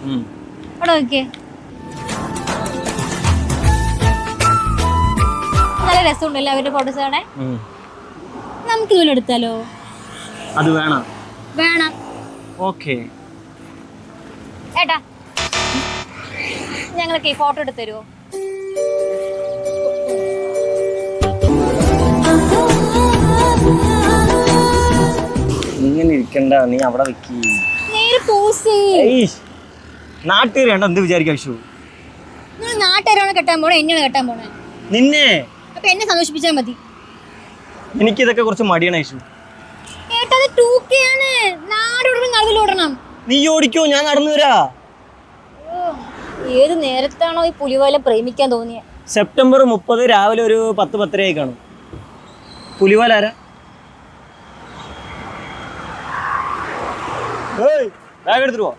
അവിടെ നോക്കിയേ, നല്ല രസമുണ്ടല്ലേ അവരുടെ ഫോട്ടോസ് കാണാൻ. നമുക്ക് ഇതുപോലെ എടുത്താലോ? അത് വേണം. വേണം. ഓക്കേ ഏട്ടാ, ഞങ്ങൾക്ക് ഈ ഫോട്ടോ എടുത്ത് തരുമോ? ഇങ്ങനെ ഇരിക്കണ്ട, നീ അവിടെ വെക്കി. നാട്ടുകാർ കണ്ട എന്ത് വിചാരിക്കും ഐഷു? നിങ്ങൾ നാട്ടുകാരാണ് കെട്ടാൻ പോണേ, എന്നെയാണ് കെട്ടാൻ പോണേ? നിന്നെ. അപ്പൊ എന്നെ സന്തോഷിപ്പിച്ചാൽ മതി. എനിക്കിതൊക്കെ കുറച്ച് മടിയാണ് ഐഷു. ഏട്ടാ, അത് 2K ആണ്. നാടോടണം, നടുവിലോടണം. നീ ഓടിക്കോ, ഞാൻ നടന്നു വരാ. ഏത് നേരത്താണോ ഈ പുലിവാല പ്രേമിക്കാൻ തോന്നിയ? സെപ്റ്റംബർ 30 രാവിലെ ഒരു 10-10:30 കാണും. പുലിവാല ആരാ? ബാഗ് എടുത്തിട്ട് പോ.